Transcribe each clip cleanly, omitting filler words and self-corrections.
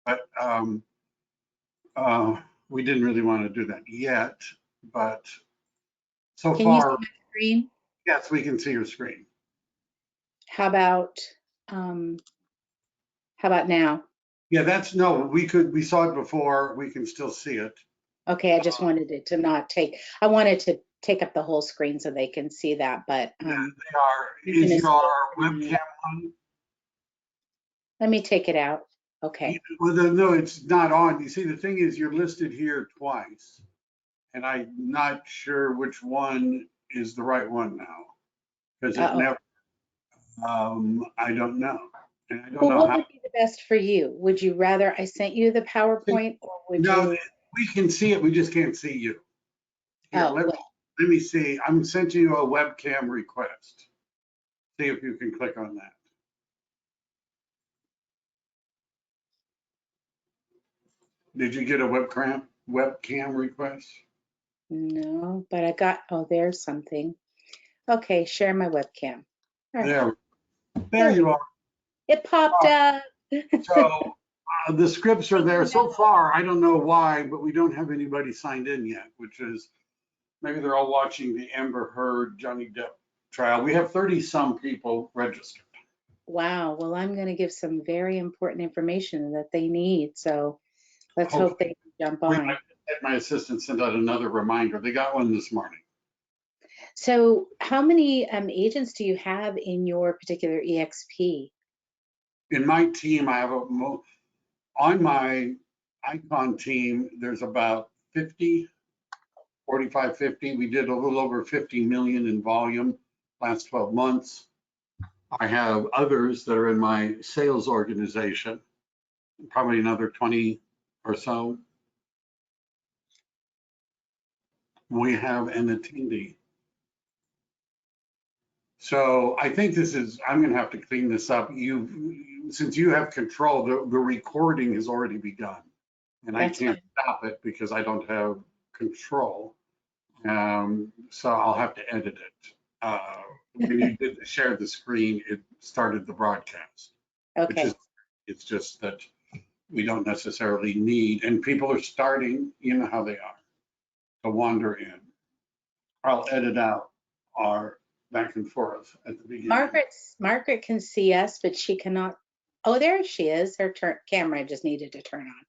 but we didn't really want to do that yet. But so Can you see far, my screen? yes, we can see your screen. How about now? Yeah, that's no. We saw it before. We can still see it. Okay, I just wanted it to not take. I wanted to take up the whole screen so they can see that, but Yeah, they are. Is your webcam on? let me take it out. Okay. Well, no, it's not on. You see, the thing is, you're listed here twice, and I'm not sure which one is the right one now because it never. I don't know, and I don't Well, know what how. would be the best for you? Would you rather I sent you the PowerPoint, or would No, you? we can see it. We just can't see you. Here, Oh, let me see. I'm sending you a webcam request. See if you can click on that. Did you get a webcam request? no, but I got. Oh, there's something. Okay, share my webcam. All right. There you are. It popped up. So the scripts are there. So far, I don't know why, but we don't have anybody signed in yet, which is maybe they're all watching the Amber Heard Johnny Depp trial. We have 30 some people registered. Wow. Well, I'm going to give some very important information that they need. So let's hope they jump on. My assistant sent out another reminder. They got one this morning. So how many agents do you have in your particular EXP? In my team, I have on my icon team, there's about 50, 45, 50. We did a little over 50 million in volume last 12 months. I have others that are in my sales organization, probably another 20 or so. We have an attendee. So I think I'm going to have to clean this up. Since you have control, the recording has already begun. And I can't stop it because I don't have control. So I'll have to edit it. When you did share the screen, it started the broadcast. Okay. It's just that we don't necessarily need, and people are starting, you know how they are, to wander in. I'll edit out our back and forth at the beginning. Margaret can see us, but she cannot. Oh, there she is. Her camera just needed to turn on.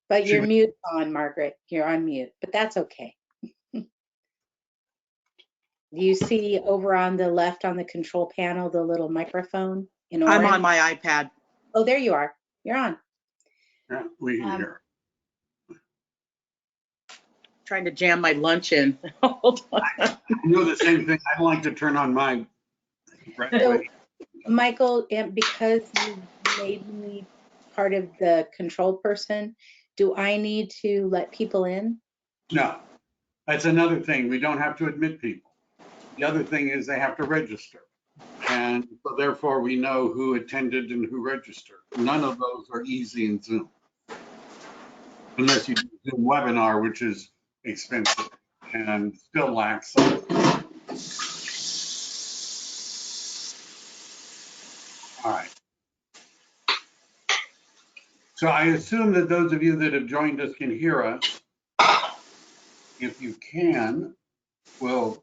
But you're mute on, Margaret. You're on mute, but that's okay. Do you see over on the left on the control panel the little microphone in orange? I'm on my iPad. Oh, there you are. You're on. Yeah, we can hear. Trying to jam my lunch in. Hold on. I do the same thing. I don't like to turn on mine right away. Michael, because you made me part of the control person, do I need to let people in? No, that's another thing. We don't have to admit people. The other thing is they have to register. And so therefore we know who attended and who registered. None of those are easy in Zoom. Unless you do Zoom webinar, which is expensive and still lacks some. All right. So I assume that those of you that have joined us can hear us. If you can, we'll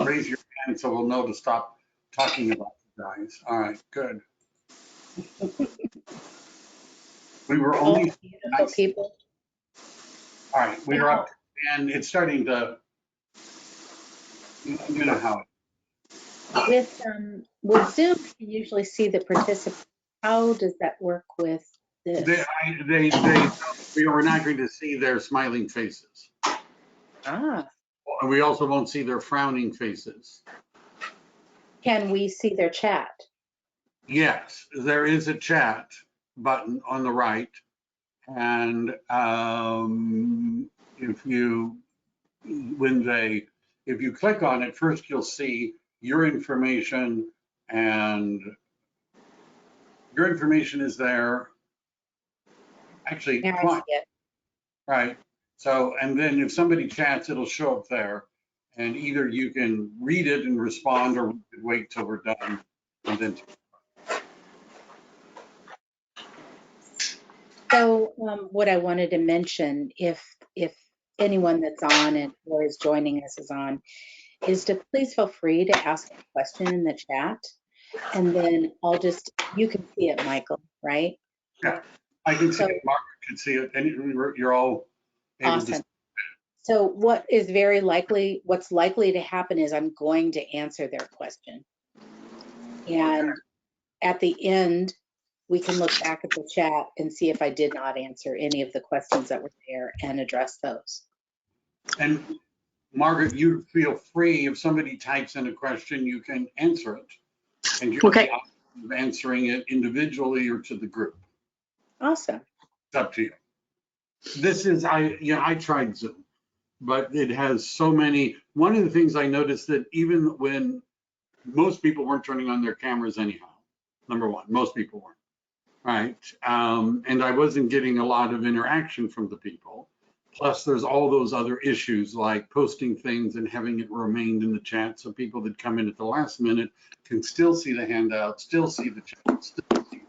raise your hand so we'll know to stop talking about you guys. All right, good. We were only beautiful people. All right, we are up, and it's starting to, you know how it. With Zoom, you usually see the participants. How does that work with this? We are not going to see their smiling faces. Ah. And we also won't see their frowning faces. Can we see their chat? Yes, there is a chat button on the right. And if you click on it, first you'll see your information, and your information is there. Actually, twice. Right. So, and then if somebody chats, it'll show up there, and either you can read it and respond, or we could wait till we're done and then. So So what I wanted to mention, if anyone that's on and or is joining us is on, is to please feel free to ask a question in the chat, and then you can see it, Michael, right? Yeah, I can see So it, Margaret can see it, and you're all able to. awesome. So what's likely to happen is I'm going to answer their question. And at the end, we can look back at the chat and see if I did not answer any of the questions that were there and address those. And Margaret, you feel free, if somebody types in a question, you can answer it. And you have the option of answering it individually or to the group. Awesome. It's up to you. This is, I tried Zoom, but it has so many. One of the things I noticed that even when most people weren't turning on their cameras anyhow, number one, most people weren't, right? And I wasn't getting a lot of interaction from the people. Plus, there's all those other issues like posting things and having it remained in the chat so people that come in at the last minute can still see the handout, still see the chat, still see,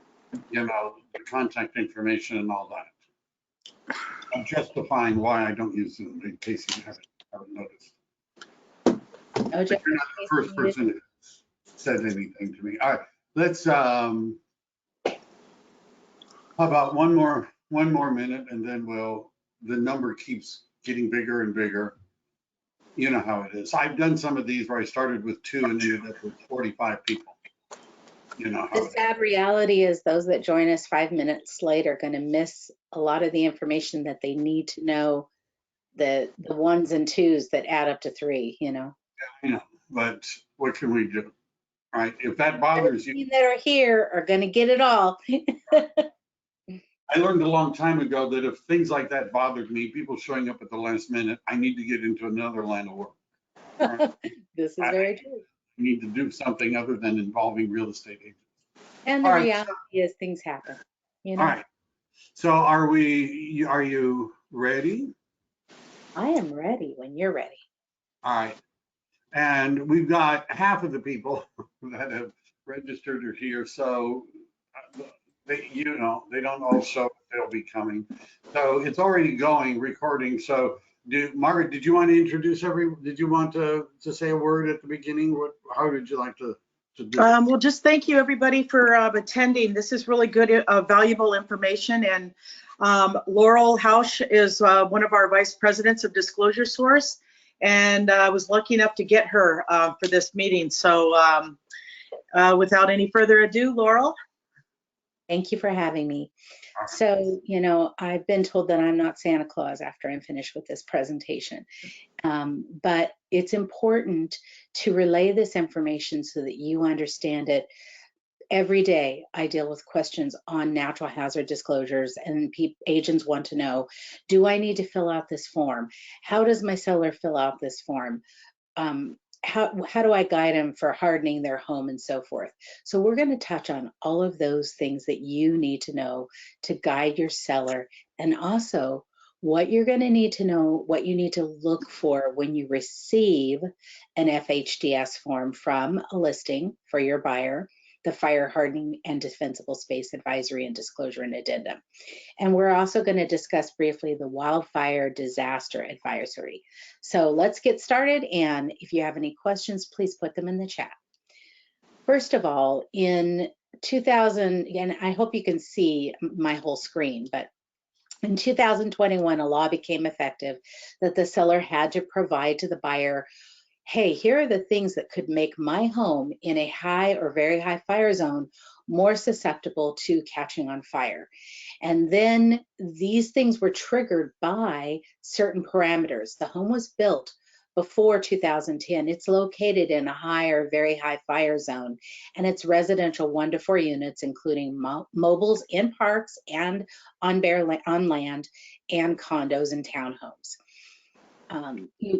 the contact information and all that. I'm justifying why I don't use Zoom in case you haven't noticed. But you're not the first person who said anything to me. All right, let's, how about one more minute, and then the number keeps getting bigger and bigger. You know how it is. I've done some of these where I started with 2 and ended up with 45 people. You know how the sad reality is those that join us 5 minutes late are going to miss a lot of the information that they need to know, the ones and twos that add up to 3, Yeah, I know, but what can we do? All right, if that bothers you. That are here are going to get it all. I learned a long time ago that if things like that bothered me, people showing up at the last minute, I need to get into another line of work. Right? This is very true. I need to do something other than involving real estate agents. And the reality is things happen. All right. So are you ready? I am ready when you're ready. All right. And we've got half of the people that have registered are here. So they don't all show they'll be coming. So it's already going, recording. So Margaret, did you want to introduce did you want to say a word at the beginning? How would you like to do it? Well, just thank you everybody for attending. This is really good, valuable information. And Laurel Hausch is one of our vice presidents of Disclosure Source. And I was lucky enough to get her for this meeting. So without any further ado, Laurel. Thank you for having me. So, I've been told that I'm not Santa Claus after I'm finished with this presentation. But it's important to relay this information so that you understand it. Every day I deal with questions on natural hazard disclosures, and agents want to know, do I need to fill out this form? How does my seller fill out this form? How do I guide them for hardening their home and so forth? So we're going to touch on all of those things that you need to know to guide your seller, and also what you're going to need to know, what you need to look for when you receive an FHDS form from a listing for your buyer, the Fire Hardening and Defensible Space Advisory and Disclosure and Addendum. And we're also going to discuss briefly the Wildfire Disaster Advisory. So let's get started. And if you have any questions, please put them in the chat. First of all, in 2000, and I hope you can see my whole screen, but in 2021, a law became effective that the seller had to provide to the buyer, hey, here are the things that could make my home in a high or very high fire zone more susceptible to catching on fire. And then these things were triggered by certain parameters. The home was built before 2010. It's located in a high or very high fire zone, and it's residential 1 to 4 units, including mobiles in parks and on land, and condos and townhomes.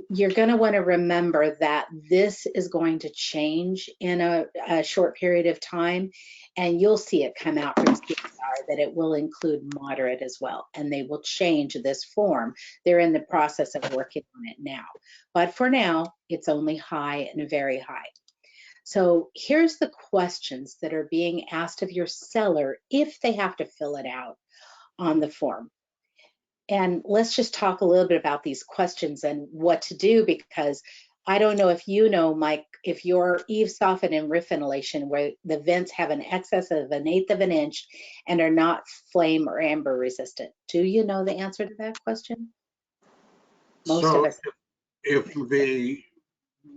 You're going to want to remember that this is going to change in a short period of time, and you'll see it come out from CalDRE that it will include moderate as well, and they will change this form. They're in the process of working on it now, but for now, it's only high and very high. So here's the questions that are being asked of your seller if they have to fill it out on the form. And let's just talk a little bit about these questions and what to do, because I don't know if you know, Mike, if your eave soffit and roof ventilation where the vents have an excess of 1/8 of an inch and are not flame or amber resistant. Do you know the answer to that question? Most So of us. if the,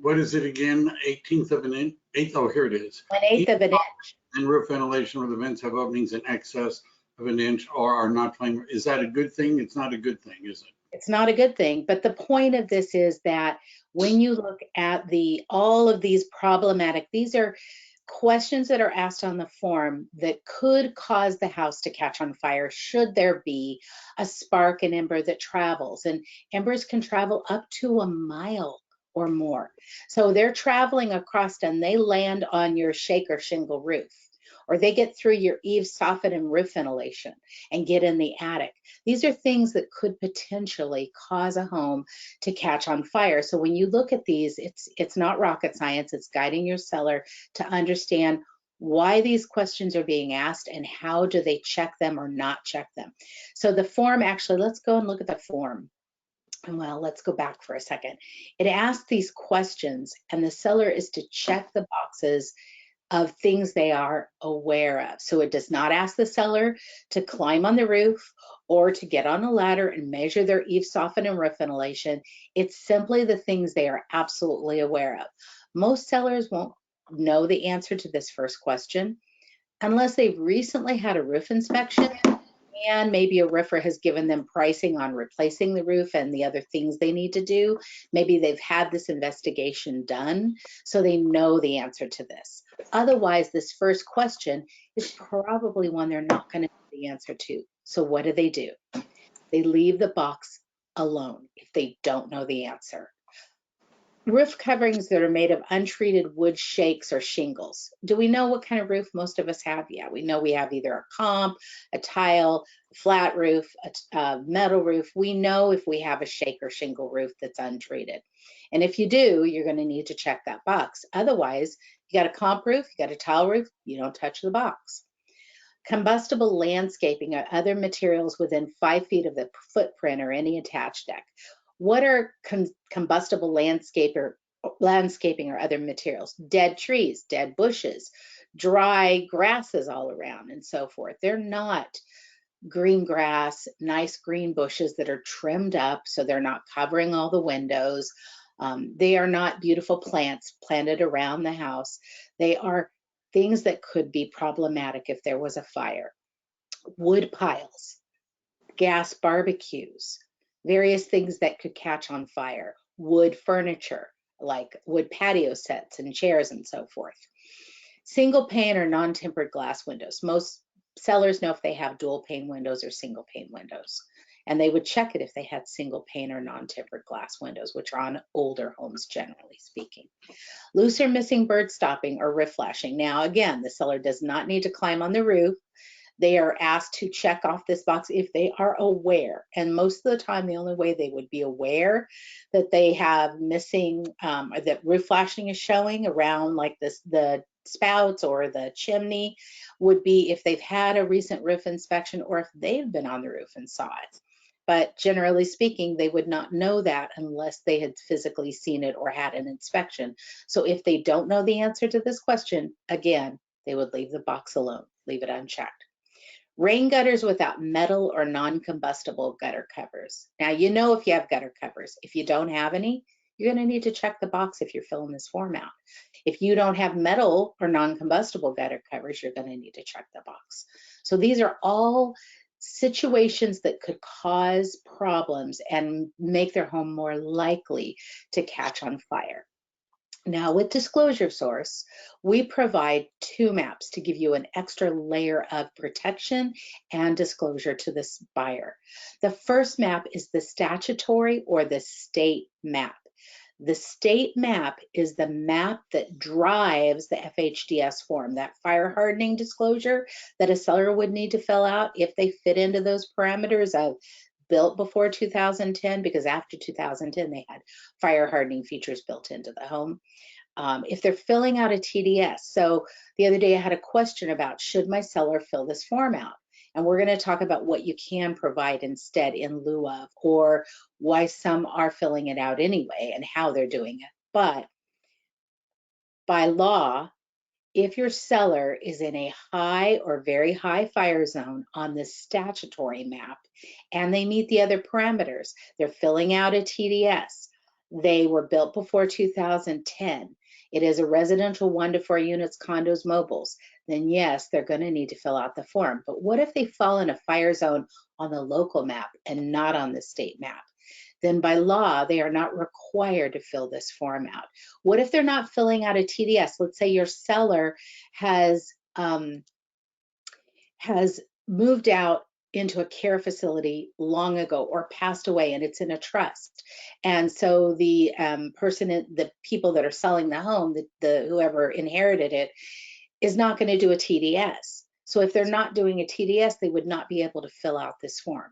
what is it again, 1/18 of an inch? Oh, here it is. 1/8 of an inch. And roof ventilation where the vents have openings in excess of an inch or are not flame. Is that a good thing? It's not a good thing, is it? It's not a good thing, but the point of this is that when you look at all of these problematic, these are questions that are asked on the form that could cause the house to catch on fire should there be a spark and ember that travels. And embers can travel up to 1 mile or more. So they're traveling across and they land on your shake or shingle roof, or they get through your eave soffit and roof ventilation and get in the attic. These are things that could potentially cause a home to catch on fire. So when you look at these, it's not rocket science, it's guiding your seller to understand why these questions are being asked and how do they check them or not check them. So the form, actually, let's go and look at the form. And well, let's go back for a second. It asks these questions and the seller is to check the boxes of things they are aware of. So it does not ask the seller to climb on the roof or to get on a ladder and measure their eave soffit and roof ventilation. It's simply the things they are absolutely aware of. Most sellers won't know the answer to this first question unless they've recently had a roof inspection and maybe a roofer has given them pricing on replacing the roof and the other things they need to do. Maybe they've had this investigation done, so they know the answer to this. Otherwise, this first question is probably one they're not going to know the answer to. So what do? They leave the box alone if they don't know the answer. Roof coverings that are made of untreated wood shakes or shingles. Do we know what kind of roof most of us have? Yeah, we know we have either a comp, a tile, a flat roof, a metal roof. We know if we have a shake or shingle roof that's untreated. And if you do, you're going to need to check that box. Otherwise, you got a comp roof, you got a tile roof, you don't touch the box. Combustible landscaping or other materials within 5 feet of the footprint or any attached deck. What are combustible landscaping or other materials? Dead trees, dead bushes, dry grasses all around, and so forth. They're not green grass, nice green bushes that are trimmed up so they're not covering all the windows. They are not beautiful plants planted around the house. They are things that could be problematic if there was a fire. Wood piles, gas barbecues, various things that could catch on fire, wood furniture, like wood patio sets and chairs and so forth. Single pane or non-tempered glass windows. Most sellers know if they have dual pane windows or single pane windows. And they would check it if they had single pane or non-tempered glass windows, which are on older homes, generally speaking. Loose or missing bird stopping or roof flashing. Now, again, the seller does not need to climb on the roof. They are asked to check off this box if they are aware. And most of the time, the only way they would be aware that they have missing, or that roof flashing is showing around like the spouts or the chimney would be if they've had a recent roof inspection or if they've been on the roof and saw it. But generally speaking, they would not know that unless they had physically seen it or had an inspection. So if they don't know the answer to this question, again, they would leave the box alone, leave it unchecked. Rain gutters without metal or non-combustible gutter covers. Now, you know if you have gutter covers. If you don't have any, you're going to need to check the box if you're filling this form out. If you don't have metal or non-combustible gutter covers, you're going to need to check the box. So these are all situations that could cause problems and make their home more likely to catch on fire. Now with Disclosure Source, we provide 2 maps to give you an extra layer of protection and disclosure to this buyer. The first map is the statutory or the state map. The state map is the map that drives the FHDS form, that fire hardening disclosure that a seller would need to fill out if they fit into those parameters of built before 2010, because after 2010 they had fire hardening features built into the home. If they're filling out a TDS, so the other day I had a question about, should my seller fill this form out? And we're going to talk about what you can provide instead in lieu of, or why some are filling it out anyway and how they're doing it. But by law, if your seller is in a high or very high fire zone on the statutory map and they meet the other parameters, they're filling out a TDS, they were built before 2010, it is a residential 1 to 4 units, condos, mobiles, then yes, they're going to need to fill out the form. But what if they fall in a fire zone on the local map and not on the state map? Then by law, they are not required to fill this form out. What if they're not filling out a TDS? Let's say your seller has moved out into a care facility long ago or passed away and it's in a trust. And so the the people that are selling the home, the whoever inherited it, is not going to do a TDS. So if they're not doing a TDS, they would not be able to fill out this form.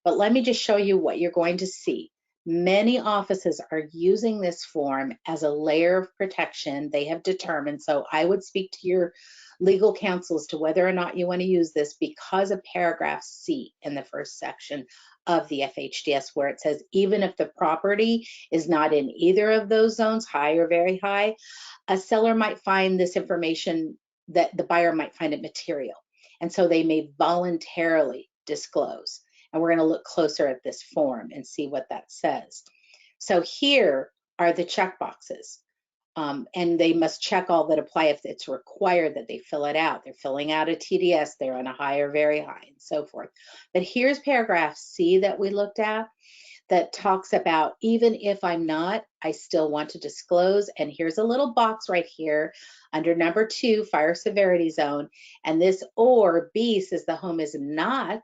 But let me just show you what you're going to see. Many offices are using this form as a layer of protection they have determined. So I would speak to your legal counsel as to whether or not you want to use this, because of paragraph C in the first section of the FHDS, where it says even if the property is not in either of those zones, high or very high, a seller might find this information, that the buyer might find it material. And so they may voluntarily disclose. And we're going to look closer at this form and see what that says. So here are the check boxes. And they must check all that apply if it's required that they fill it out. They're filling out a TDS, they're on a high or very high, and so forth. But here's paragraph C that we looked at that talks about, even if I'm not, I still want to disclose. And here's a little box right here under number 2, fire severity zone. And this or B says the home is not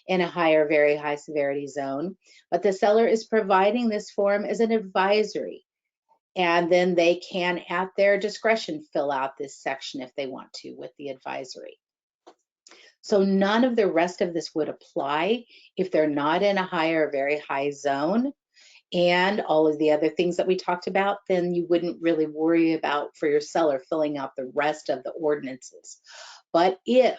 in a high or very high severity zone, but the seller is providing this form as an advisory. And then they can, at their discretion, fill out this section if they want to with the advisory. So none of the rest of this would apply if they're not in a high or very high zone, and all of the other things that we talked about, then you wouldn't really worry about, for your seller, filling out the rest of the ordinances. But if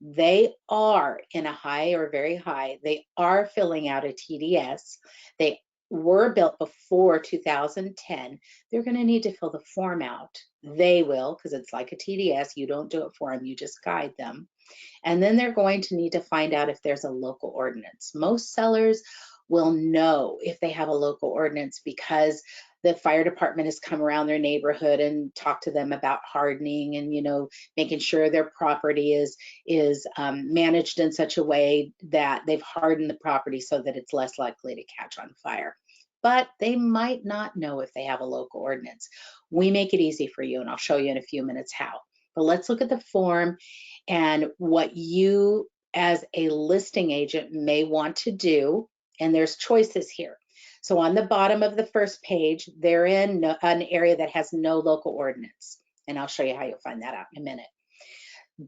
they are in a high or very high, they are filling out a TDS, they were built before 2010, they're going to need to fill the form out. They will, because it's like a TDS. You don't do it for them, you just guide them. And then they're going to need to find out if there's a local ordinance. Most sellers will know if they have a local ordinance because the fire department has come around their neighborhood and talked to them about hardening and, you know, making sure their property is managed in such a way that they've hardened the property so that it's less likely to catch on fire. But they might not know if they have a local ordinance. We make it easy for you, and I'll show you in a few minutes how. But let's look at the form and what you as a listing agent may want to do. And there's choices here. So on the bottom of the first page, they're in an area that has no local ordinance. And I'll show you how you'll find that out in a minute.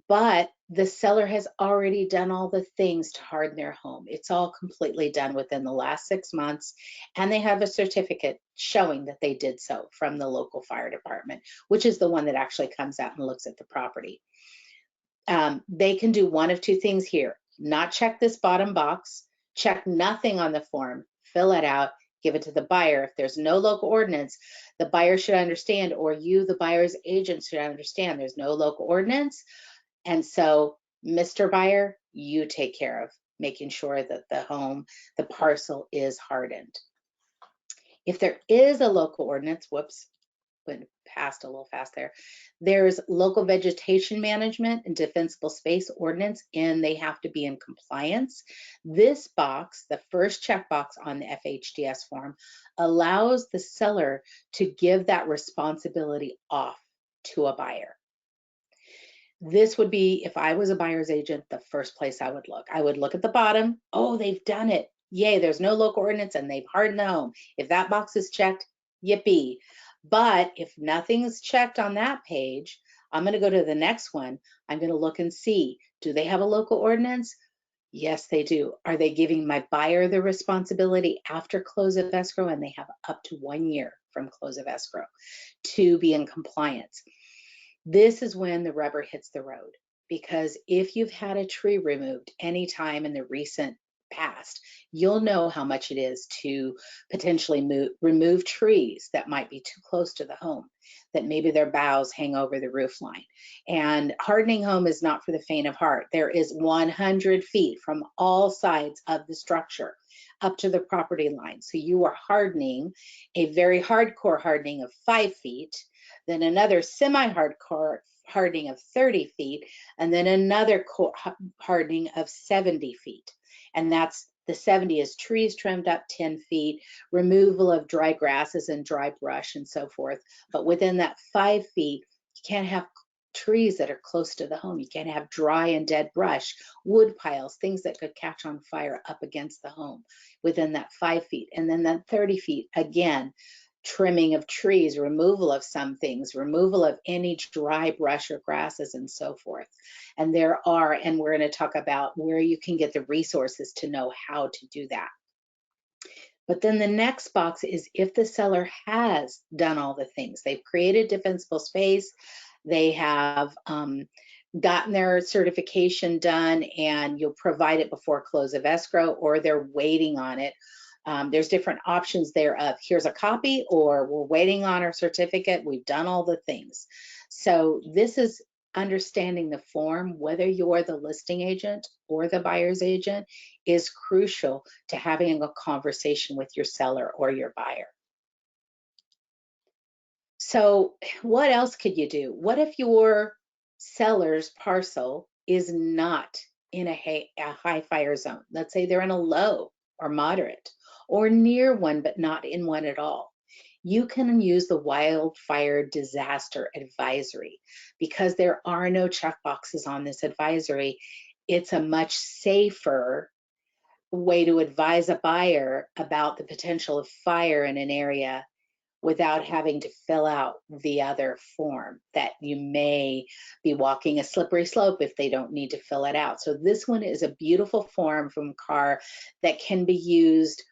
But the seller has already done all the things to harden their home. It's all completely done within the last 6 months. And they have a certificate showing that they did so from the local fire department, which is the one that actually comes out and looks at the property. They can do one of two things here: not check this bottom box, check nothing on the form, fill it out, give it to the buyer. If there's no local ordinance, the buyer should understand, or you, the buyer's agent, should understand there's no local ordinance. And so, Mr. Buyer, you take care of making sure that the home, the parcel, is hardened. If there is a local ordinance, whoops, went past a little fast there. There's local vegetation management and defensible space ordinance, and they have to be in compliance. This box, the first checkbox on the FHDS form, allows the seller to give that responsibility off to a buyer. This would be, if I was a buyer's agent, the first place I would look. I would look at the bottom. Oh, they've done it. Yay, there's no local ordinance and they've hardened the home. If that box is checked, yippee. But if nothing's checked on that page, I'm going to go to the next one. I'm going to look and see, do they have a local ordinance? Yes, they do. Are they giving my buyer the responsibility after close of escrow? And they have up to 1 year from close of escrow to be in compliance. This is when the rubber hits the road, because if you've had a tree removed anytime in the recent past, you'll know how much it is to potentially remove trees that might be too close to the home, that maybe their boughs hang over the roof line. And hardening home is not for the faint of heart. There is 100 feet from all sides of the structure up to the property line. So you are hardening a very hardcore hardening of 5 feet, then another semi-hardcore hardening of 30 feet, and then another hardening of 70 feet. And that's the 70 is trees trimmed up 10 feet, removal of dry grasses and dry brush and so forth. But within that 5 feet, you can't have trees that are close to the home. You can't have dry and dead brush, wood piles, things that could catch on fire up against the home within that 5 feet. And then that 30 feet, again, trimming of trees, removal of some things, removal of any dry brush or grasses and so forth. And we're going to talk about where you can get the resources to know how to do that. But then the next box is if the seller has done all the things. They've created defensible space, they have gotten their certification done, and you'll provide it before close of escrow, or they're waiting on it. There's different options there of here's a copy, or we're waiting on our certificate, we've done all the things. So this is understanding the form, whether you're the listing agent or the buyer's agent, is crucial to having a conversation with your seller or your buyer. So what else could you do? What if your seller's parcel is not in a high fire zone? Let's say they're in a low or moderate, or near one but not in one at all. You can use the wildfire disaster advisory. Because there are no checkboxes on this advisory, it's a much safer way to advise a buyer about the potential of fire in an area without having to fill out the other form that you may be walking a slippery slope if they don't need to fill it out. So this one is a beautiful form from CAR that can be used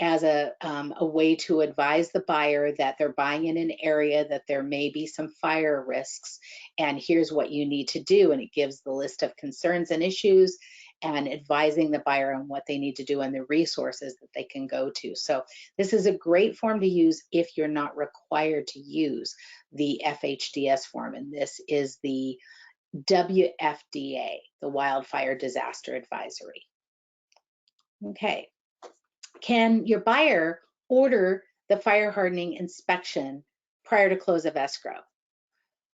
as a way to advise the buyer that they're buying in an area that there may be some fire risks, and here's what you need to do. And it gives the list of concerns and issues, and advising the buyer on what they need to do and the resources that they can go to. So this is a great form to use if you're not required to use the FHDS form. And this is the WFDA, the Wildfire Disaster Advisory. Okay. Can your buyer order the fire hardening inspection prior to close of escrow?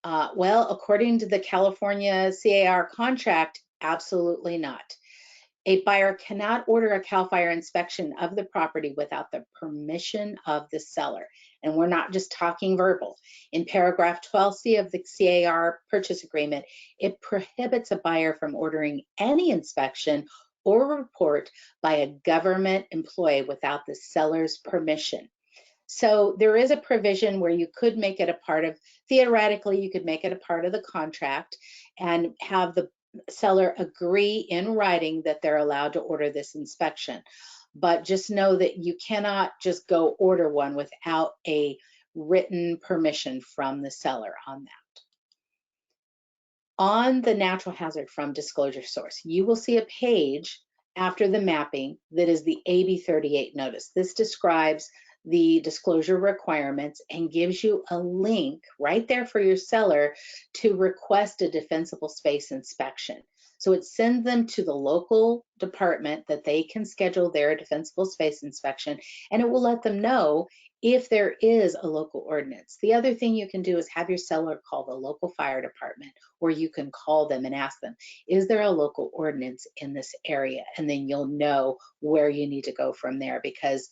Well, according to the California CAR contract, absolutely not. A buyer cannot order a CAL FIRE inspection of the property without the permission of the seller. And we're not just talking verbal. In paragraph 12C of the CAR purchase agreement, it prohibits a buyer from ordering any inspection or report by a government employee without the seller's permission. So there is a provision where you could make it a part of, theoretically, you could make it a part of the contract and have the seller agree in writing that they're allowed to order this inspection. But just know that you cannot just go order one without a written permission from the seller on that. On the natural hazard from disclosure source, you will see a page after the mapping that is the AB 38 notice. This describes the disclosure requirements and gives you a link right there for your seller to request a defensible space inspection. So it sends them to the local department that they can schedule their defensible space inspection, and it will let them know if there is a local ordinance. The other thing you can do is have your seller call the local fire department, or you can call them and ask them, is there a local ordinance in this area? And then you'll know where you need to go from there, because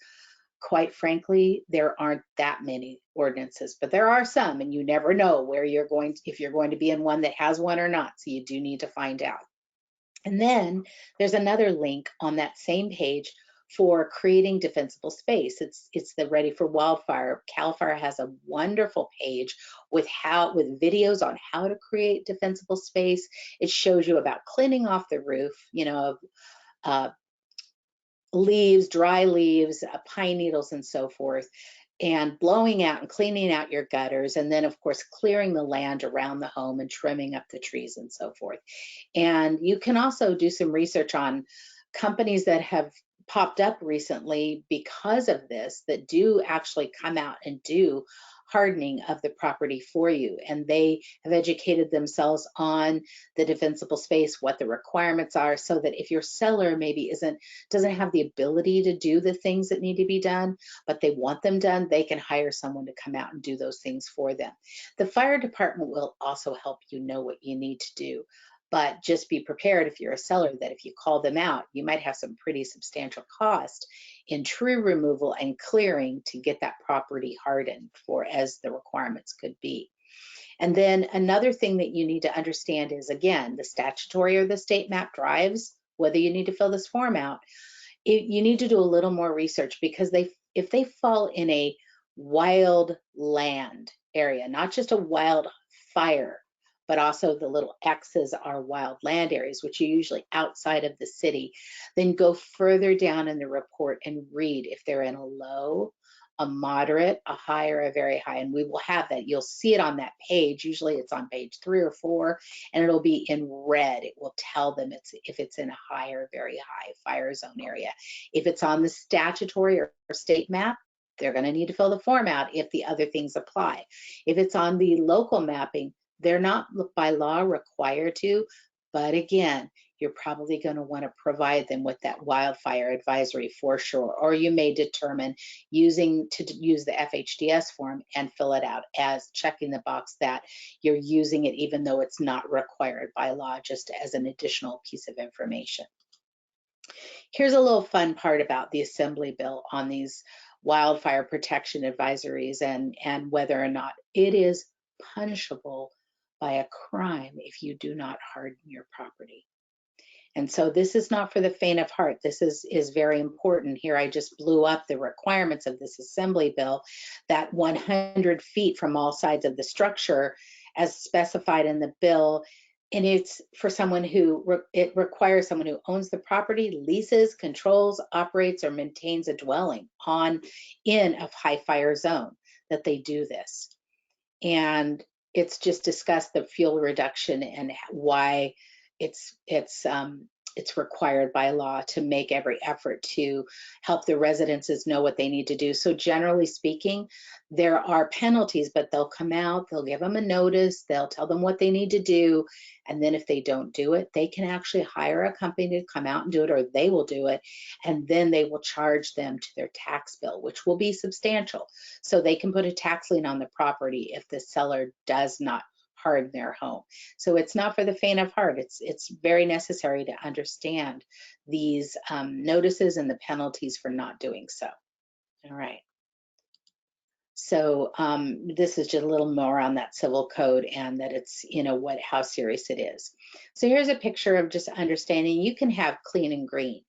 quite frankly, there aren't that many ordinances, but there are some, and you never know where you're going to, if you're going to be in one that has one or not. So you do need to find out. And then there's another link on that same page for creating defensible space. It's the Ready for Wildfire. CAL FIRE has a wonderful page with videos on how to create defensible space. It shows you about cleaning off the roof, you know, leaves, dry leaves, pine needles, and so forth. and blowing out and cleaning out your gutters, and then of course clearing the land around the home and trimming up the trees and so forth. And you can also do some research on companies that have popped up recently because of this, that do actually come out and do hardening of the property for you. And they have educated themselves on the defensible space, what the requirements are, so that if your seller maybe doesn't have the ability to do the things that need to be done, but they want them done, they can hire someone to come out and do those things for them. The fire department will also help you know what you need to do. But just be prepared if you're a seller that if you call them out, you might have some pretty substantial cost in tree removal and clearing to get that property hardened for as the requirements could be. And then another thing that you need to understand is, again, the statutory or the state map drives whether you need to fill this form out. You need to do a little more research, because if they fall in a wild land area, not just a wild fire, but also the little X's are wild land areas, which are usually outside of the city, then go further down in the report and read if they're in a low, a moderate, a high, or a very high. And we will have that. You'll see it on that page. Usually it's on page 3 or 4, and it'll be in red. It will tell them if it's in a high or very high fire zone area. If it's on the statutory or state map, they're going to need to fill the form out if the other things apply. If it's on the local mapping, they're not by law required to, but again, you're probably going to want to provide them with that wildfire advisory for sure, or you may determine use the FHDS form and fill it out as checking the box that you're using it even though it's not required by law, just as an additional piece of information. Here's a little fun part about the Assembly bill on these wildfire protection advisories and whether or not it is punishable by a crime if you do not harden your property. And so this is not for the faint of heart. This is very important. Here I just blew up the requirements of this Assembly bill, that 100 feet from all sides of the structure as specified in the bill. And it's for someone it requires someone who owns the property, leases, controls, operates, or maintains a dwelling in a high fire zone that they do this. And it's just discussed the fuel reduction and why it's required by law to make every effort to help the residences know what they need to do. So generally speaking, there are penalties, but they'll come out, they'll give them a notice, they'll tell them what they need to do. And then if they don't do it, they can actually hire a company to come out and do it, or they will do it. And then they will charge them to their tax bill, which will be substantial. So they can put a tax lien on the property if the seller does not harden their home. So it's not for the faint of heart. It's very necessary to understand these notices and the penalties for not doing so. All right. So this is just a little more on that civil code and that it's, how serious it is. So here's a picture of just understanding you can have clean and green,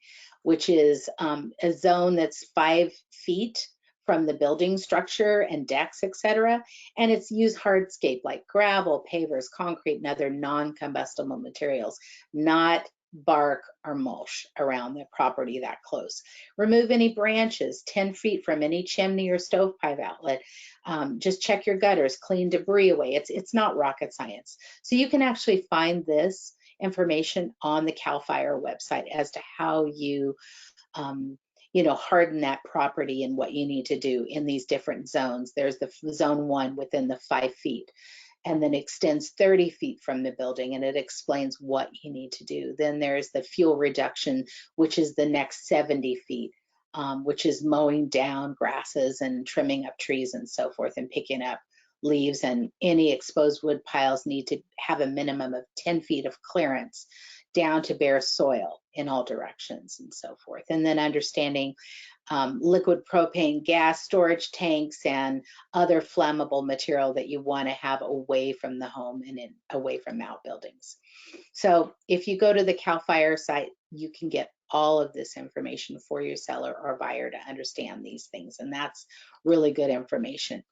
which is a zone that's 5 feet from the building structure and decks, etc. And it's used hardscape like gravel, pavers, concrete, and other non-combustible materials, not bark or mulch around the property that close. Remove any branches 10 feet from any chimney or stovepipe outlet. Just check your gutters, clean debris away. It's not rocket science. So you can actually find this information on the CAL FIRE website as to how you harden that property and what you need to do in these different zones. There's the zone 1 within the 5 feet, and then extends 30 feet from the building, and it explains what you need to do. Then there's the fuel reduction, which is the next 70 feet, which is mowing down grasses and trimming up trees and so forth, and picking up leaves, and any exposed wood piles need to have a minimum of 10 feet of clearance down to bare soil in all directions and so forth. And then understanding liquid propane gas storage tanks and other flammable material that you want to have away from the home and away from outbuildings. So if you go to the CAL FIRE site, you can get all of this information for your seller or buyer to understand these things, and that's really good information.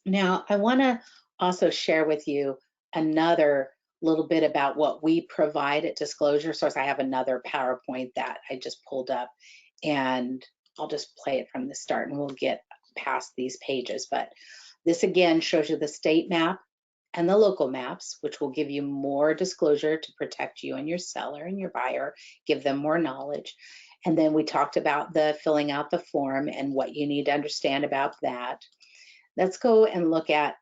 Now, I want to also share with you another little bit about what we provide at Disclosure Source. I have another PowerPoint that I just pulled up, and I'll just play it from the start and we'll get past these pages, but this again shows you the state map and the local maps, which will give you more disclosure to protect you and your seller and your buyer, give them more knowledge. And then we talked about the filling out the form and what you need to understand about that. Let's go and look at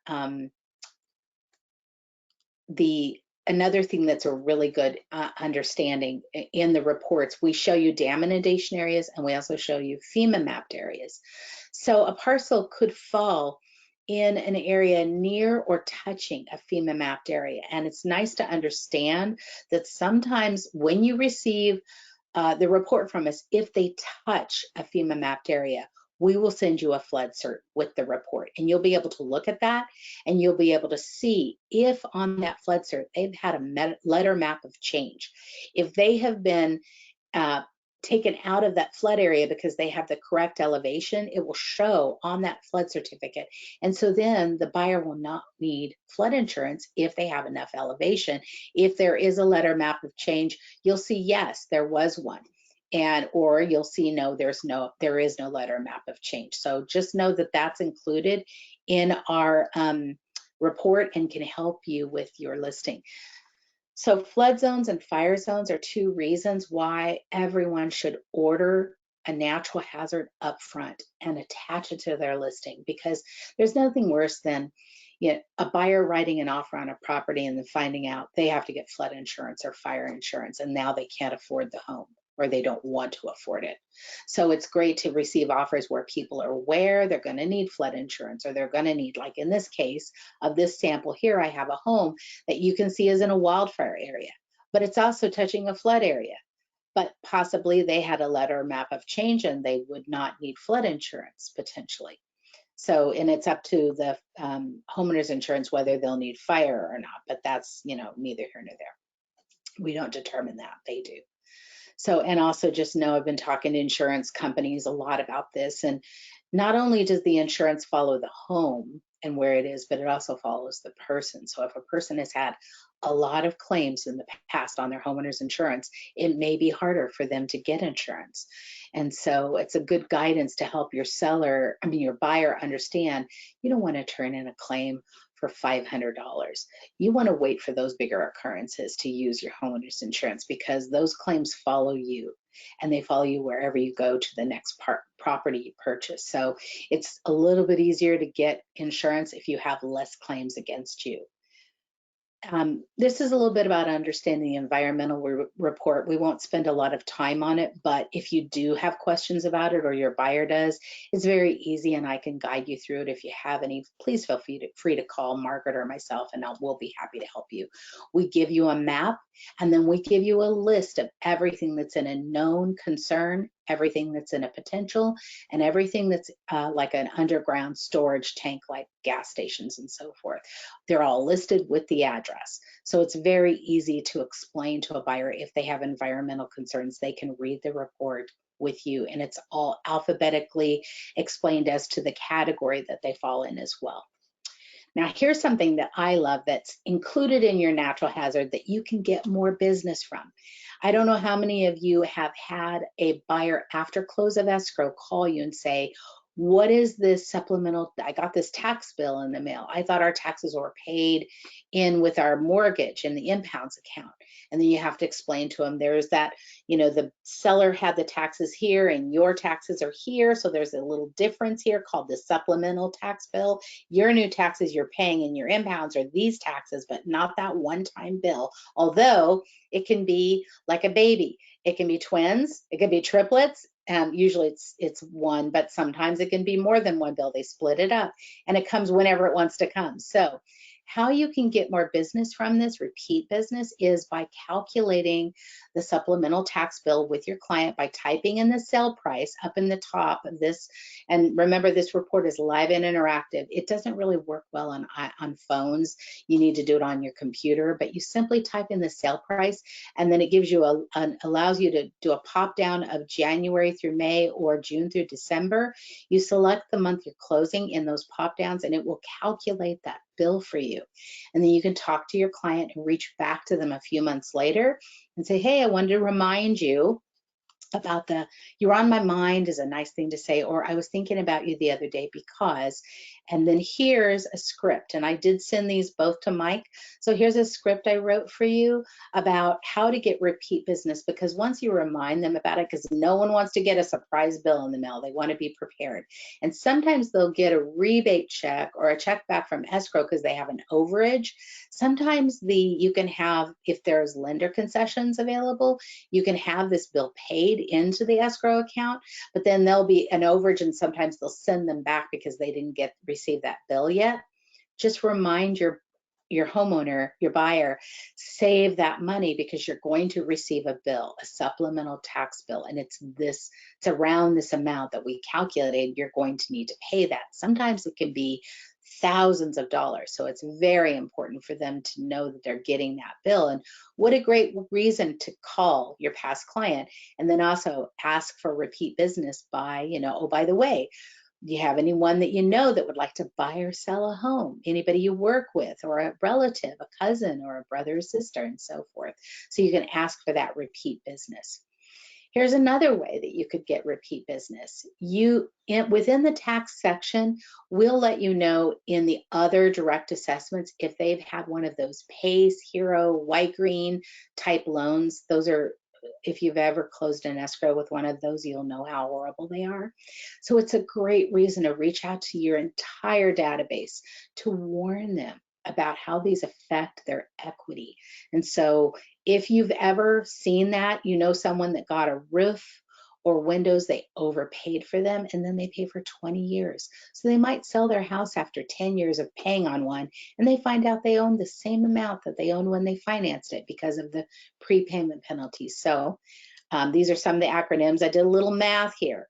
another thing that's a really good understanding in the reports. We show you dam inundation areas, and we also show you FEMA mapped areas. So a parcel could fall in an area near or touching a FEMA mapped area. And it's nice to understand that sometimes when you receive the report from us, if they touch a FEMA mapped area, we will send you a flood cert with the report, and you'll be able to look at that, and you'll be able to see if on that flood cert they've had a letter map of change. If they have been taken out of that flood area because they have the correct elevation, it will show on that flood certificate. And so then the buyer will not need flood insurance if they have enough elevation. If there is a letter map of change, you'll see, yes, there was one. Or you'll see, no, there is no letter map of change. So just know that that's included in our report and can help you with your listing. So flood zones and fire zones are two reasons why everyone should order a natural hazard up front and attach it to their listing, because there's nothing worse than a buyer writing an offer on a property and then finding out they have to get flood insurance or fire insurance, and now they can't afford the home, or they don't want to afford it. So it's great to receive offers where people are aware they're going to need flood insurance, or they're going to need, like in this case of this sample here, I have a home that you can see is in a wildfire area, but it's also touching a flood area. But possibly they had a letter map of change and they would not need flood insurance potentially. So, and it's up to the homeowner's insurance whether they'll need fire or not, but that's, neither here nor there. We don't determine that, they do. So, and also just know I've been talking to insurance companies a lot about this, and not only does the insurance follow the home and where it is, but it also follows the person. So if a person has had a lot of claims in the past on their homeowner's insurance, it may be harder for them to get insurance. And so it's a good guidance to help your buyer understand you don't want to turn in a claim for $500. You want to wait for those bigger occurrences to use your homeowner's insurance, because those claims follow you, and they follow you wherever you go to the next property you purchase. So it's a little bit easier to get insurance if you have less claims against you. This is a little bit about understanding the environmental report. We won't spend a lot of time on it, but if you do have questions about it, or your buyer does, it's very easy and I can guide you through it. If you have any, please feel free to call Margaret or myself, and we'll be happy to help you. We give you a map, and then we give you a list of everything that's in a known concern, everything that's in a potential, and everything that's like an underground storage tank, like gas stations and so forth. They're all listed with the address. So it's very easy to explain to a buyer if they have environmental concerns. They can read the report with you, and it's all alphabetically explained as to the category that they fall in as well. Now, here's something that I love that's included in your natural hazard that you can get more business from. I don't know how many of you have had a buyer after close of escrow call you and say, what is this supplemental? I got this tax bill in the mail. I thought our taxes were paid in with our mortgage in the impounds account. And then you have to explain to them, there's that, the seller had the taxes here and your taxes are here. So there's a little difference here called the supplemental tax bill. Your new taxes you're paying in your impounds are these taxes, but not that one-time bill. Although it can be like a baby. It can be twins, it can be triplets. Usually it's one, but sometimes it can be more than one bill. They split it up, and it comes whenever it wants to come. So how you can get more business from this, repeat business, is by calculating the supplemental tax bill with your client by typing in the sale price up in the top of this. And remember, this report is live and interactive. It doesn't really work well on phones. You need to do it on your computer, but you simply type in the sale price, and then it gives you allows you to do a pop down of January through May or June through December. You select the month you're closing in those pop downs, and it will calculate that bill for you. And then you can talk to your client and reach back to them a few months later and say, hey, I wanted to remind you about you're on my mind is a nice thing to say, or I was thinking about you the other day because, and then here's a script. And I did send these both to Mike. So here's a script I wrote for you about how to get repeat business, because once you remind them about it, because no one wants to get a surprise bill in the mail, they want to be prepared. And sometimes they'll get a rebate check or a check back from escrow because they have an overage. Sometimes you can have, if there's lender concessions available, you can have this bill paid into the escrow account, but then there'll be an overage and sometimes they'll send them back because they didn't receive that bill yet. Just remind your homeowner, your buyer, save that money because you're going to receive a bill, a supplemental tax bill, and it's around this amount that we calculated you're going to need to pay that. Sometimes it can be thousands of dollars. So it's very important for them to know that they're getting that bill. And what a great reason to call your past client and then also ask for repeat business by, oh, by the way, do you have anyone that you know that would like to buy or sell a home? Anybody you work with, or a relative, a cousin, or a brother or sister, and so forth. So you can ask for that repeat business. Here's another way that you could get repeat business. Within the tax section, we'll let you know in the other direct assessments if they've had one of those PACE, HERO, White Green type loans. Those are, if you've ever closed an escrow with one of those, you'll know how horrible they are. So it's a great reason to reach out to your entire database to warn them about how these affect their equity. And so if you've ever seen that, someone that got a roof or windows, they overpaid for them and then they pay for 20 years. So they might sell their house after 10 years of paying on one and they find out they own the same amount that they owned when they financed it because of the prepayment penalties. So these are some of the acronyms. I did a little math here.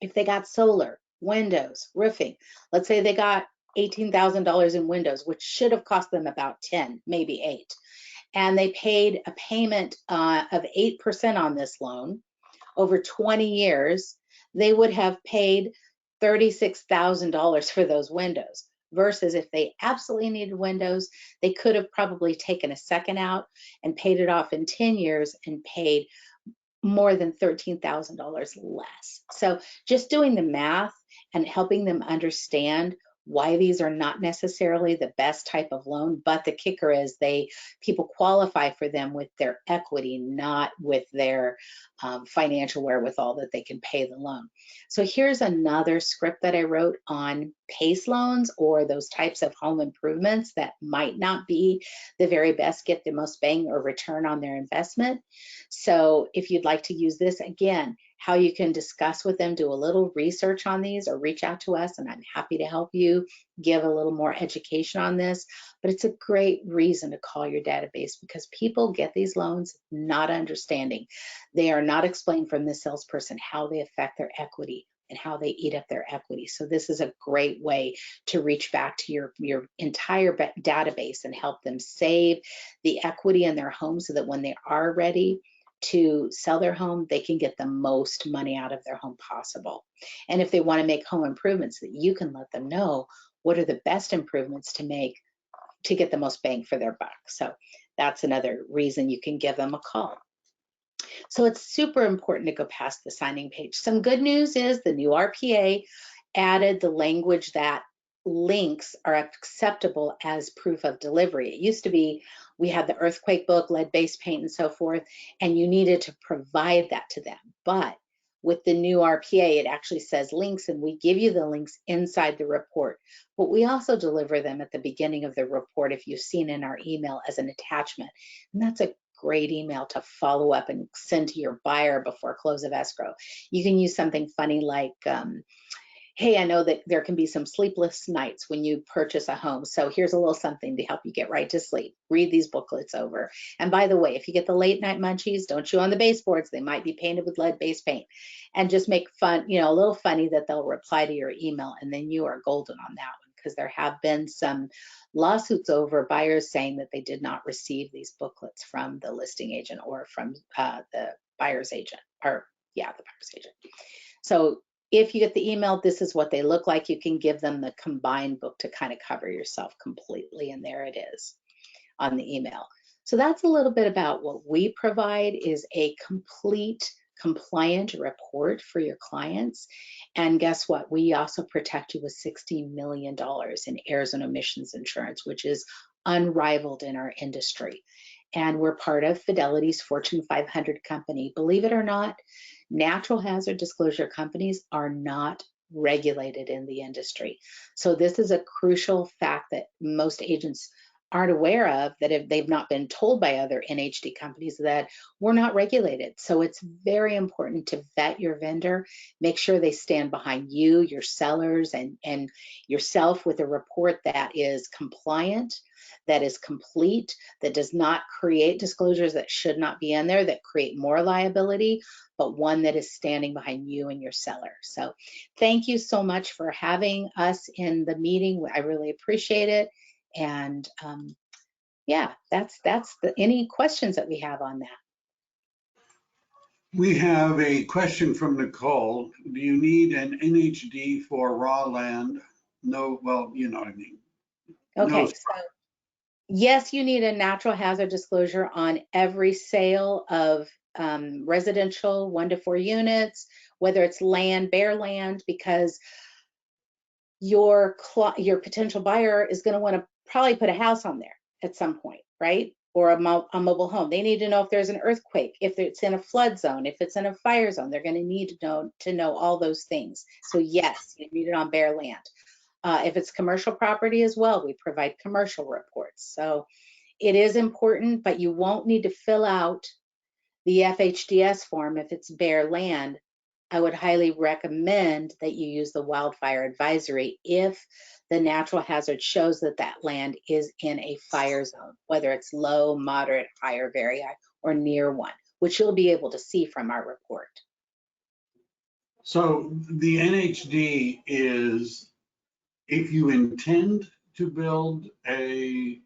If they got solar, windows, roofing, let's say they got $18,000 in windows, which should have cost them about 10, maybe 8. And they paid a payment of 8% on this loan over 20 years, they would have paid $36,000 for those windows. Versus if they absolutely needed windows, they could have probably taken a second out and paid it off in 10 years and paid more than $13,000 less. So just doing the math and helping them understand why these are not necessarily the best type of loan, but the kicker is people qualify for them with their equity, not with their financial wherewithal that they can pay the loan. So here's another script that I wrote on PACE loans or those types of home improvements that might not be the very best, get the most bang or return on their investment. So if you'd like to use this, again, how you can discuss with them, do a little research on these or reach out to us and I'm happy to help you give a little more education on this. But it's a great reason to call your database because people get these loans not understanding. They are not explained from the salesperson how they affect their equity and how they eat up their equity. So this is a great way to reach back to your entire database and help them save the equity in their home so that when they are ready to sell their home, they can get the most money out of their home possible. And if they want to make home improvements, that you can let them know what are the best improvements to make to get the most bang for their buck. So that's another reason you can give them a call. So it's super important to go past the signing page. Some good news is the new RPA added the language that links are acceptable as proof of delivery. It used to be we had the earthquake book, lead-based paint, and so forth, and you needed to provide that to them. But with the new RPA, it actually says links, and we give you the links inside the report. But we also deliver them at the beginning of the report if you've seen in our email as an attachment. And that's a great email to follow up and send to your buyer before close of escrow. You can use something funny like, hey, I know that there can be some sleepless nights when you purchase a home. So here's a little something to help you get right to sleep. Read these booklets over. And by the way, if you get the late night munchies, don't chew on the baseboards. They might be painted with lead-based paint. And just make fun, a little funny that they'll reply to your email and then you are golden on that one because there have been some lawsuits over buyers saying that they did not receive these booklets from the listing agent or from the buyer's agent, the buyer's agent. So if you get the email, this is what they look like. You can give them the combined book to kind of cover yourself completely, and there it is on the email. So that's a little bit about what we provide is a complete compliant report for your clients. And guess what? We also protect you with $60 million in errors and omissions insurance, which is unrivaled in our industry. And we're part of Fidelity's Fortune 500 company. Believe it or not, natural hazard disclosure companies are not regulated in the industry. So this is a crucial fact that most agents aren't aware of, that if they've not been told by other NHD companies, that we're not regulated. So it's very important to vet your vendor, make sure they stand behind you, your sellers, and yourself with a report that is compliant, that is complete, that does not create disclosures that should not be in there, that create more liability, but one that is standing behind you and your seller. So thank you so much for having us in the meeting. I really appreciate it. And yeah, that's any questions that we have on that. We have a question from Nicole. Do you need an NHD for raw land? No, well, you know what I mean. Okay, No. so yes, you need a natural hazard disclosure on every sale of residential 1 to 4 units, whether it's land, bare land, because your potential buyer is going to want to probably put a house on there at some point, right? Or a mobile home. They need to know if there's an earthquake, if it's in a flood zone, if it's in a fire zone. They're going to need to know all those things. So yes, you need it on bare land. If it's commercial property as well, we provide commercial reports. So it is important, but you won't need to fill out the FHDS form if it's bare land. I would highly recommend that you use the wildfire advisory if the natural hazard shows that that land is in a fire zone, whether it's low, moderate, high, or very high, or near one, which you'll be able to see from our report. So the NHD is if you intend to build a